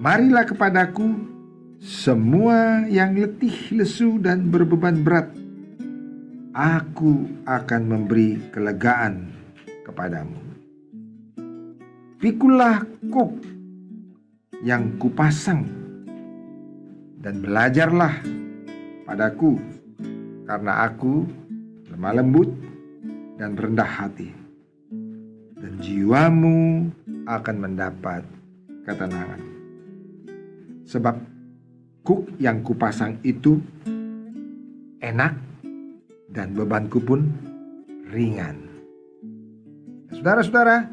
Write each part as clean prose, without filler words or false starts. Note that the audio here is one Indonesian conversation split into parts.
Marilah kepadaku semua yang letih, lesu, dan berbeban berat. Aku akan memberi kelegaan kepadamu. Pikulah kuk yang kupasang dan belajarlah padaku, karena aku lemah lembut dan rendah hati, dan jiwamu akan mendapat ketenangan. Sebab kuk yang kupasang itu enak dan bebanku pun ringan. Saudara-saudara,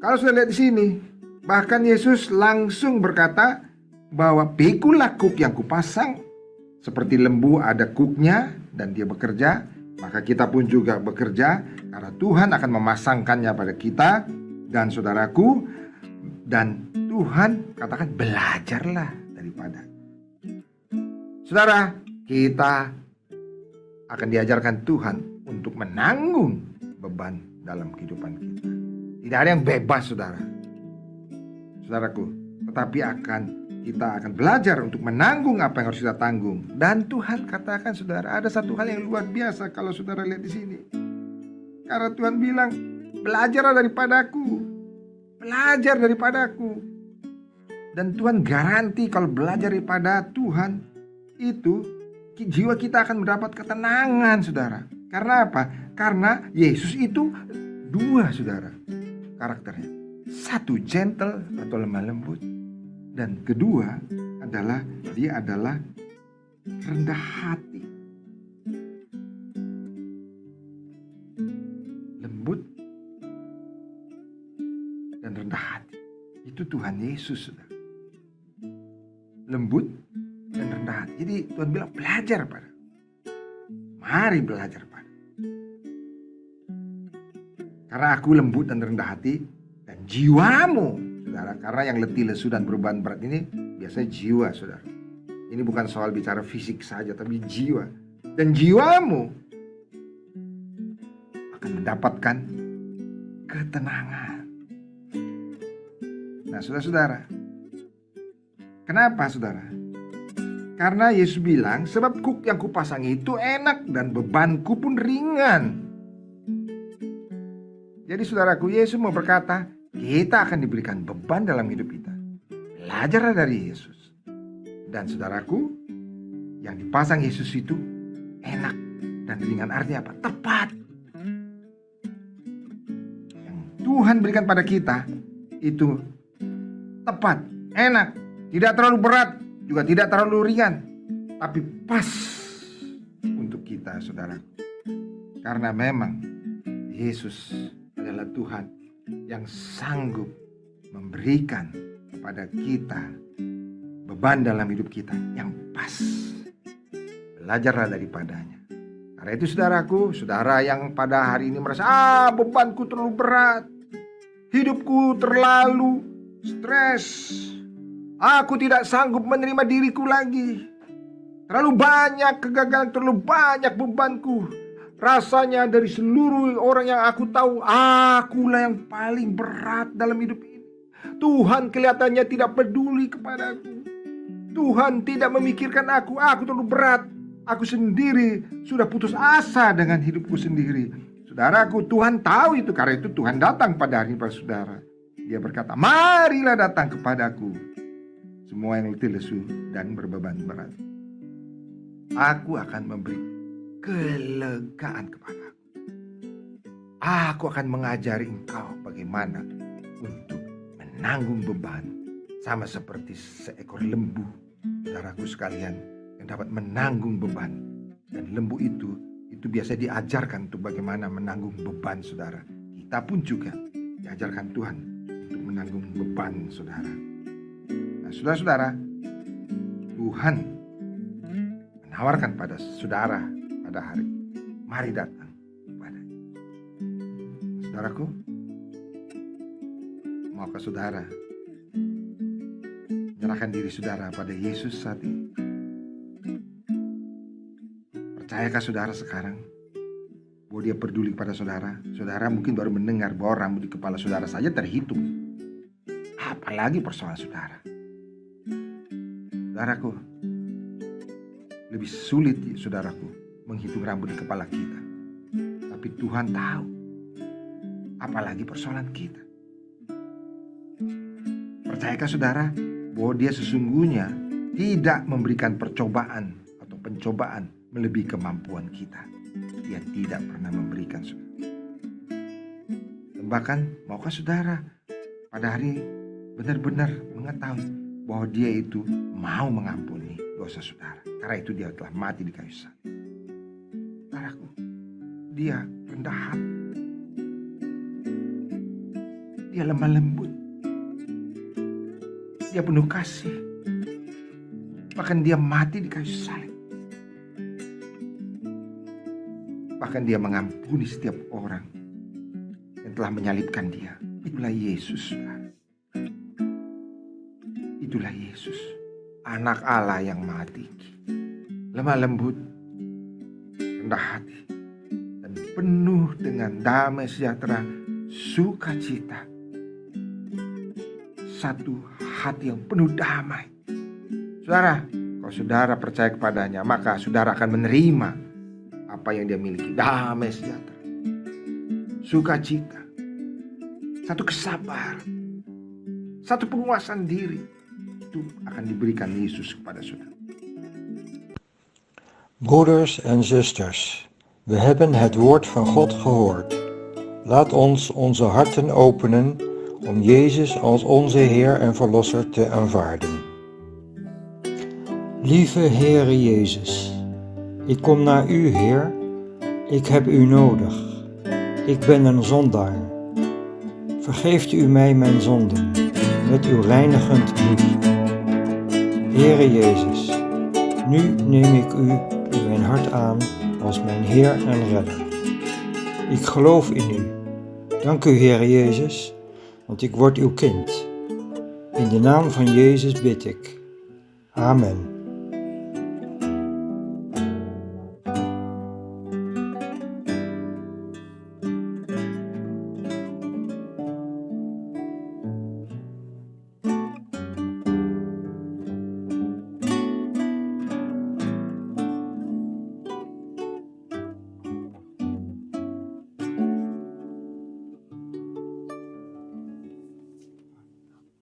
kalau sudah lihat di sini, bahkan Yesus langsung berkata bahwa pikulah kuk yang kupasang. Seperti lembu ada kuknya dan dia bekerja, maka kita pun juga bekerja karena Tuhan akan memasangkannya pada kita dan saudaraku. Dan Tuhan katakan belajarlah daripada. Saudara, kita akan diajarkan Tuhan untuk menanggung beban dalam kehidupan kita. Tidak ada yang bebas, saudaraku, tetapi kita akan belajar untuk menanggung apa yang harus kita tanggung. Dan Tuhan katakan, saudara, ada satu hal yang luar biasa kalau saudara lihat di sini. Karena Tuhan bilang, belajarlah daripadaku. Belajar daripadaku. Dan Tuhan garanti kalau belajar daripada Tuhan itu, jiwa kita akan mendapat ketenangan, saudara. Karena apa? Karena Yesus itu dua, saudara, karakternya. Satu gentle atau lemah lembut, dan kedua adalah dia adalah rendah hati. Lembut dan rendah hati. Itu Tuhan Yesus, saudara. Lembut dan rendah hati. Jadi Tuhan bilang belajar pada. Mari belajar pada. Karena aku lembut dan rendah hati, dan jiwamu, saudara, karena yang letih lesu dan beban berat ini biasanya jiwa, saudara. Ini bukan soal bicara fisik saja, tapi jiwa. Dan jiwamu akan mendapatkan ketenangan. Nah, saudara-saudara, kenapa, saudara? Karena Yesus bilang, sebab kuk yang kupasang itu enak dan bebanku pun ringan. Jadi saudaraku, Yesus mau berkata, kita akan diberikan beban dalam hidup kita. Belajarlah dari Yesus. Dan saudaraku, yang dipasang Yesus itu enak dan ringan. Artinya apa? Tepat. Yang Tuhan berikan pada kita itu tepat, enak, tidak terlalu berat, juga tidak terlalu ringan, tapi pas untuk kita, saudaraku. Karena memang Yesus adalah Tuhan yang sanggup memberikan kepada kita beban dalam hidup kita yang pas. Belajarlah daripadanya. Karena itu, saudaraku, saudara yang pada hari ini merasa, bebanku terlalu berat, hidupku terlalu stres, aku tidak sanggup menerima diriku lagi, terlalu banyak kegagalan, terlalu banyak bebanku. Rasanya dari seluruh orang yang aku tahu, akulah yang paling berat dalam hidup ini. Tuhan kelihatannya tidak peduli kepadaku. Tuhan tidak memikirkan aku terlalu berat. Aku sendiri sudah putus asa dengan hidupku sendiri. Saudaraku, Tuhan tahu itu. Karena itu Tuhan datang pada hari ini pada saudara. Dia berkata, marilah datang kepadaku, semua yang letih lesu dan berbeban berat. Aku akan memberi kelegaan kepadaku. Aku akan mengajari engkau bagaimana untuk menanggung beban, sama seperti seekor lembu, saudaraku sekalian, yang dapat menanggung beban. Dan lembu itu biasa diajarkan untuk bagaimana menanggung beban, saudara. Kita pun juga diajarkan Tuhan untuk menanggung beban, saudara. Nah, saudara-saudara, Tuhan menawarkan pada saudara pada hari, mari datang kepadanya. Saudaraku, maukah saudara menyerahkan diri saudara pada Yesus saat ini? Percayakah saudara sekarang bahwa dia peduli kepada saudara? Saudara mungkin baru mendengar bahwa rambut di kepala saudara saja terhitung, apalagi persoalan saudara. Saudaraku, lebih sulit ya saudaraku menghitung rambut di kepala kita. Tapi Tuhan tahu, apalagi persoalan kita. Percayakah saudara bahwa Dia sesungguhnya tidak memberikan percobaan atau pencobaan melebihi kemampuan kita? Dia tidak pernah memberikan, saudara. Dan bahkan maukah saudara pada hari benar-benar mengetahui bahwa Dia itu mau mengampuni dosa saudara? Karena itu Dia telah mati di kayu salib. Saudaraku, Dia rendah hati. Dia lemah lembut. Dia penuh kasih. Bahkan Dia mati di kayu salib. Bahkan Dia mengampuni setiap orang yang telah menyalibkan Dia. Itulah Yesus, saudara. Itulah Yesus, anak Allah yang mati, lemah lembut, rendah hati, dan penuh dengan damai sejahtera, sukacita. Satu hati yang penuh damai. Saudara, kalau saudara percaya kepadanya, maka saudara akan menerima apa yang Dia miliki. Damai sejahtera, sukacita, satu kesabaran, satu penguasaan diri. Itu akan diberikan Yesus kepada saudara. Broeders en zusters, we hebben het woord van God gehoord. Laat ons onze harten openen om Jezus als onze Heer en Verlosser te aanvaarden. Lieve Heere Jezus, ik kom naar U, Heer. Ik heb U nodig. Ik ben een zondaar. Vergeeft U mij mijn zonden met Uw reinigend bloed. Heere Jezus, nu neem ik U in mijn hart aan als mijn Heer en Redder. Ik geloof in U. Dank U, Heere Jezus, want ik word Uw kind. In de naam van Jezus bid ik. Amen.